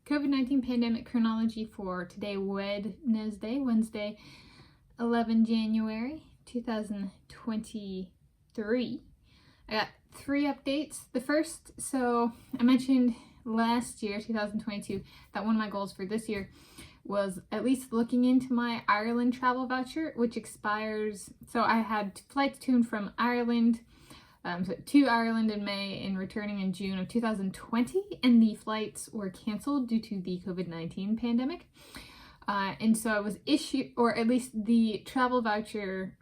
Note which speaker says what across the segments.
Speaker 1: COVID-19 pandemic chronology for today, Wednesday, 11 January 2023. I got 3 updates. The first, so I mentioned last year, 2022, that one of my goals for this year was at least looking into my Ireland travel voucher, which expires. So I had flights to and from Ireland, to Ireland in May and returning in June of 2020, and the flights were canceled due to the COVID-19 pandemic. And so I was issued, or at least the travel voucher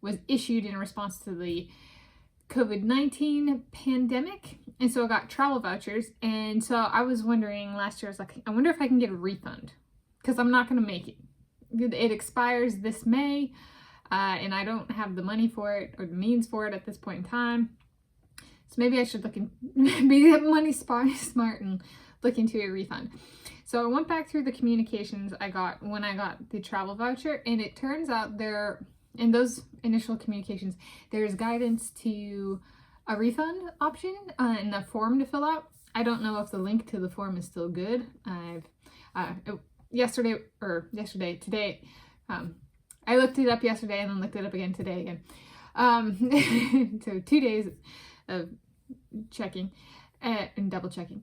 Speaker 1: was issued in response to the COVID-19 pandemic. And so I got travel vouchers. And so I was wondering last year, I was like, I wonder if I can get a refund, because I'm not going to make it. It expires this May. And I don't have the money for it or the means for it at this point in time. So maybe I should be money smart and look into a refund. So I went back through the communications I got when I got the travel voucher, and it turns out in those initial communications, there's guidance to a refund option and a form to fill out. I don't know if the link to the form is still good. Today, I looked it up yesterday and then looked it up again today again. So 2 days of checking and double checking.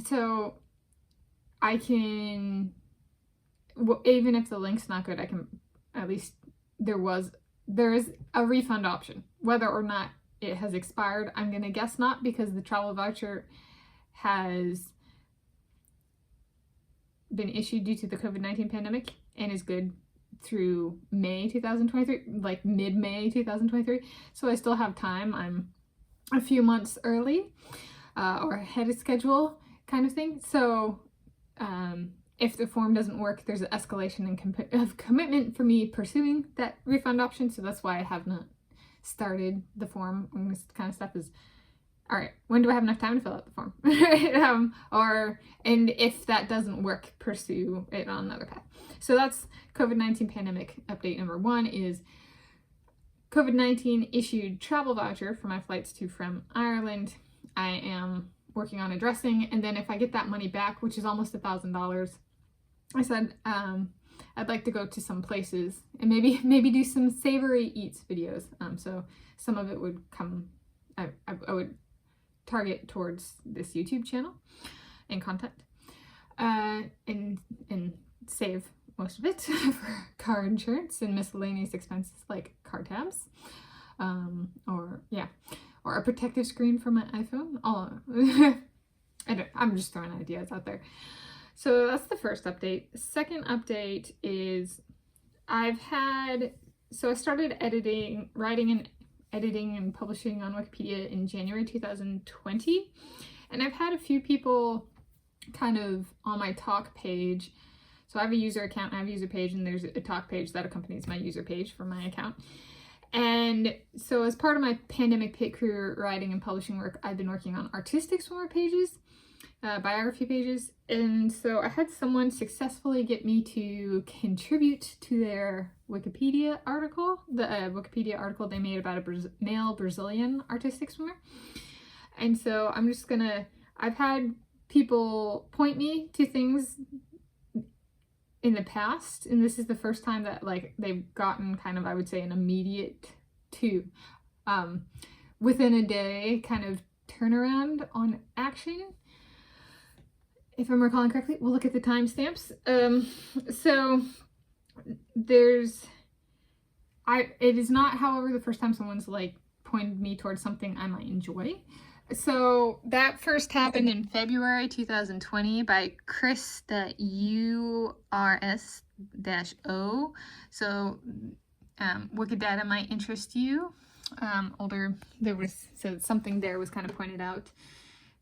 Speaker 1: So I can, even if the link's not good, I can, at least there is a refund option. Whether or not it has expired, I'm gonna guess not, because the travel voucher has been issued due to the COVID-19 pandemic and is good through May 2023, like mid-May 2023. So I still have time. I'm a few months early or ahead of schedule kind of thing. So if the form doesn't work, there's an escalation of commitment for me pursuing that refund option. So that's why I have not started the form. And this kind of stuff is, all right, when do I have enough time to fill out the form? And if that doesn't work, pursue it on another path. So that's COVID-19 pandemic update number 1 is COVID-19 issued travel voucher for my flights to from Ireland. I am working on addressing, and then if I get that money back, which is almost $1,000, I said I'd like to go to some places and maybe do some savory eats videos. So some of it would come, I would target towards this YouTube channel and content, and save most of it for car insurance and miscellaneous expenses like car tabs, or a protective screen for my iPhone. I'm just throwing ideas out there. So that's the first update. Second update is I started writing and editing and publishing on Wikipedia in January 2020. And I've had a few people kind of on my talk page. So I have a user account, I have a user page, and there's a talk page that accompanies my user page for my account. And so as part of my pandemic pit crew writing and publishing work, I've been working on artistic swimmer pages, biography pages. And so I had someone successfully get me to contribute to their Wikipedia article, the Wikipedia article they made about a male Brazilian artistic swimmer. And so I've had people point me to things in the past, and this is the first time that they've gotten kind of, I would say, an immediate within a day kind of turnaround on action. If I'm recalling correctly, we'll look at the timestamps. So it is not, however, the first time someone's pointed me towards something I might enjoy. So that first happened in February 2020 by Chris.urs-o. So Wikidata might interest you. So something there was kind of pointed out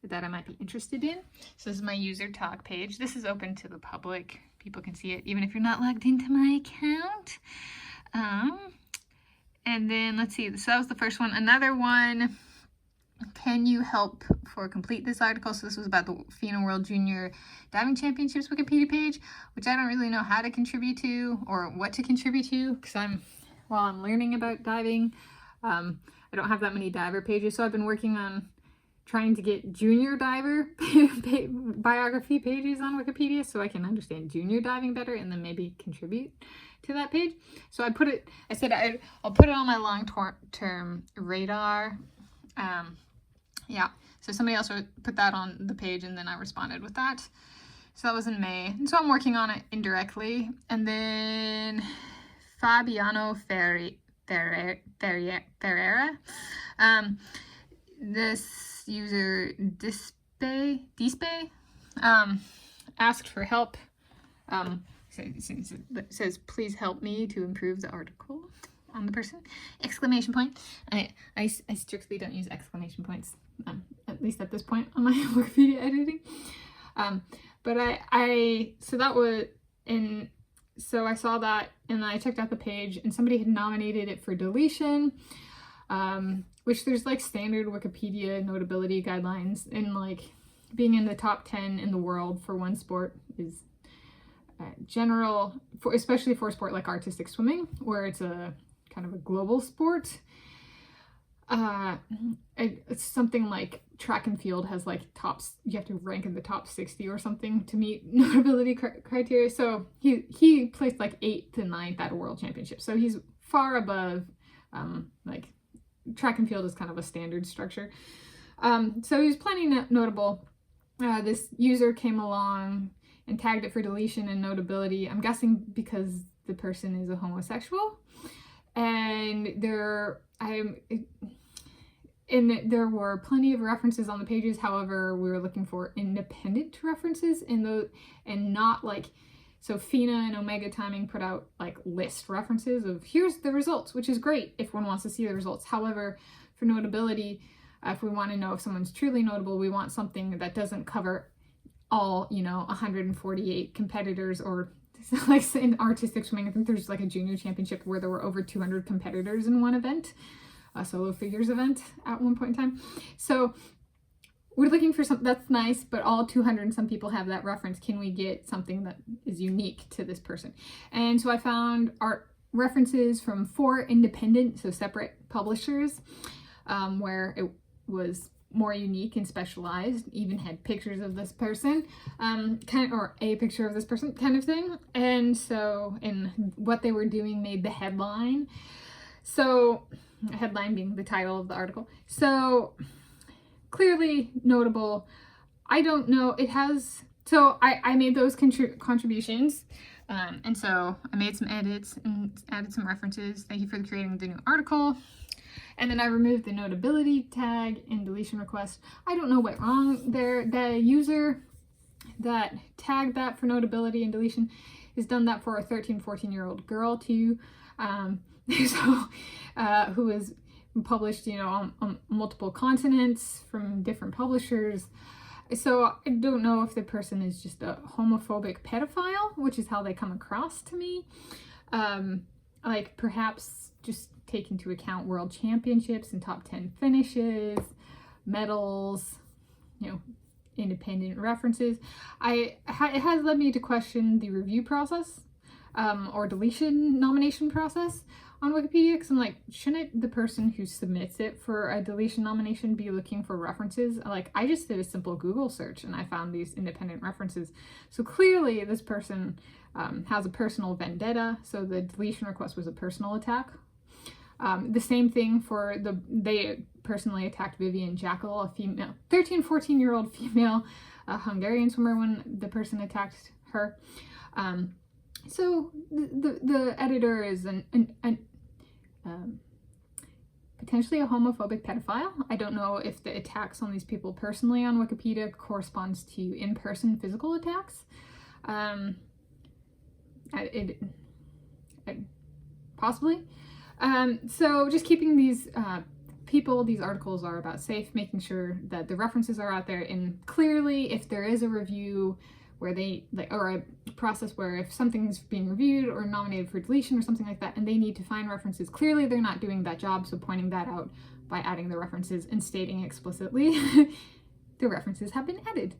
Speaker 1: that I might be interested in. So this is my user talk page. This is open to the public. People can see it even if you're not logged into my account. And then let's see, so that was the first one. Another one, can you help for complete this article? So this was about the FINA World Junior Diving Championships Wikipedia page, which I don't really know how to contribute to or what to contribute to, because while I'm learning about diving, I don't have that many diver pages. So I've been working on trying to get junior diver biography pages on Wikipedia so I can understand junior diving better and then maybe contribute to that page. So I said I'll put it on my long-term radar. Yeah, so somebody else put that on the page and then I responded with that. So that was in May. And so I'm working on it indirectly. And then Fabiano Ferreira, this user Dispe asked for help. Says, please help me to improve the article on the person. Exclamation point. I strictly don't use exclamation points, at least at this point on my Wikipedia editing. But so I saw that and I checked out the page and somebody had nominated it for deletion, which there's like standard Wikipedia notability guidelines, and like being in the top 10 in the world for one sport is general, especially for a sport like artistic swimming, where it's a kind of a global sport. It's something like track and field has like you have to rank in the top 60 or something to meet notability criteria. So he placed like 8th to 9th at a world championship. So he's far above, like track and field is kind of a standard structure. So he was plenty notable. This user came along and tagged it for deletion and notability. I'm guessing because the person is a homosexual, and there were plenty of references on the pages. However, we were looking for independent references in those, and not like, so FINA and Omega Timing put out like list references of here's the results, which is great if one wants to see the results. However, for notability, if we want to know if someone's truly notable, we want something that doesn't cover all, 148 competitors, or like in artistic swimming, I think there's like a junior championship where there were over 200 competitors in one event, a solo figures event at one point in time. So we're looking for something that's nice, but all 200 and some people have that reference. Can we get something that is unique to this person? And so I found art references from 4 independent, so separate publishers, where it was more unique and specialized, even had pictures of this person, or a picture of this person kind of thing. And so, and what they were doing made the headline. So, headline being the title of the article. So, clearly notable. I don't know, so I made those contributions. And so I made some edits and added some references. Thank you for creating the new article. And then I removed the notability tag and deletion request. I don't know what wrong there. The user that tagged that for notability and deletion has done that for a 13-14-year-old girl too, who is published, on multiple continents from different publishers. So I don't know if the person is just a homophobic pedophile, which is how they come across to me. Like perhaps just take into account world championships and top 10 finishes, medals, independent references. It has led me to question the review process, or deletion nomination process on Wikipedia, because I'm like, shouldn't the person who submits it for a deletion nomination be looking for references? Like, I just did a simple Google search and I found these independent references. So clearly this person has a personal vendetta, so the deletion request was a personal attack. The same thing for they personally attacked Vivian Jackal, a female, 13-14-year-old female Hungarian swimmer, when the person attacked her. So the editor is potentially a homophobic pedophile. I don't know if the attacks on these people personally on Wikipedia corresponds to in-person physical attacks. Possibly. So just keeping these these articles are about safe, making sure that the references are out there, and clearly if there is a review where or a process where if something's being reviewed or nominated for deletion or something like that, and they need to find references, clearly they're not doing that job, so pointing that out by adding the references and stating explicitly the references have been added.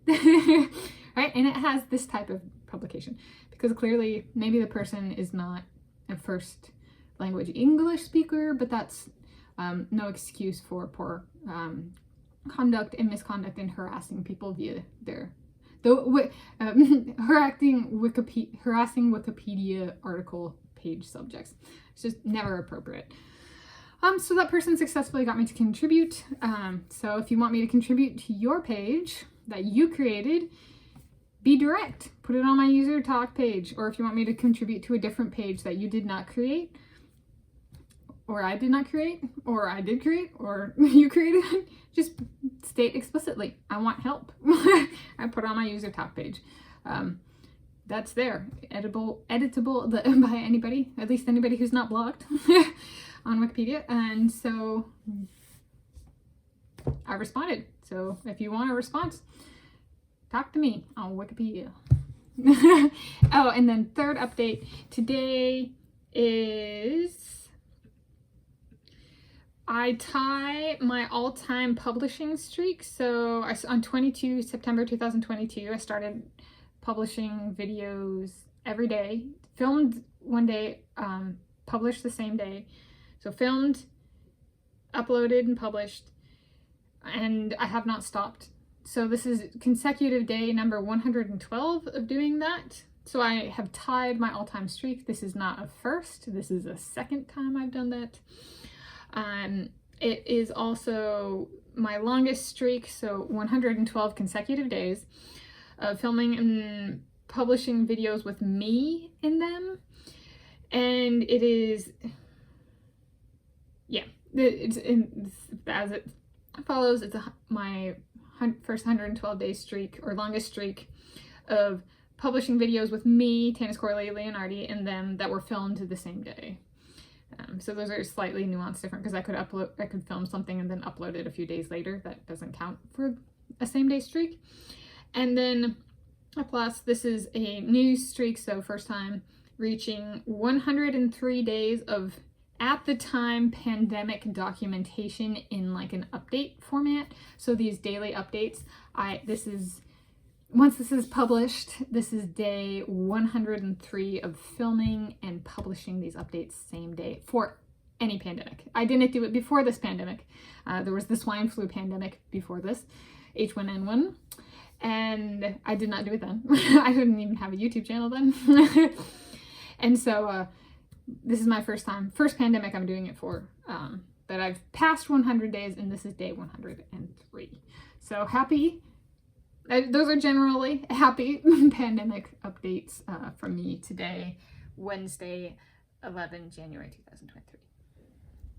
Speaker 1: Right? And it has this type of publication, because clearly maybe the person is not a first language English speaker, but that's no excuse for poor conduct and misconduct in harassing people via their harassing Wikipedia article page subjects. It's just never appropriate. So that person successfully got me to contribute. So if you want me to contribute to your page that you created, be direct. Put it on my user talk page. Or if you want me to contribute to a different page that you did not create, or I did not create, or I did create, or you created, just state explicitly, I want help. I put it on my user talk page. That's there, editable by anybody, at least anybody who's not blocked on Wikipedia. And so I responded. So if you want a response, talk to me on Wikipedia. Oh, and then third update today is I tie my all-time publishing streak. So on September 2022, I started publishing videos every day, filmed one day, published the same day. So filmed, uploaded, and published, and I have not stopped. So this is consecutive day number 112 of doing that. So I have tied my all-time streak. This is not a first, this is a second time I've done that. It is also my longest streak, so 112 consecutive days of filming and publishing videos with me in them. And it is, yeah, it's as it follows, it's my first 112 day streak, or longest streak, of publishing videos with me, Tanis, Coralee, Leonhardi, and them that were filmed the same day. So those are slightly nuanced different, because I could film something and then upload it a few days later. That doesn't count for a same day streak. And then plus this is a new streak, so first time reaching 103 days of, at the time, pandemic documentation in like an update format. So these daily updates, once this is published, this is day 103 of filming and publishing these updates same day for any pandemic. I didn't do it before this pandemic. There was the swine flu pandemic before this, H1N1, and I did not do it then. I didn't even have a YouTube channel then. And so this is my first pandemic I'm doing it for, that I've passed 100 days, and this is day 103. So happy. Those are generally happy pandemic updates from me today, Wednesday, 11 January 2023.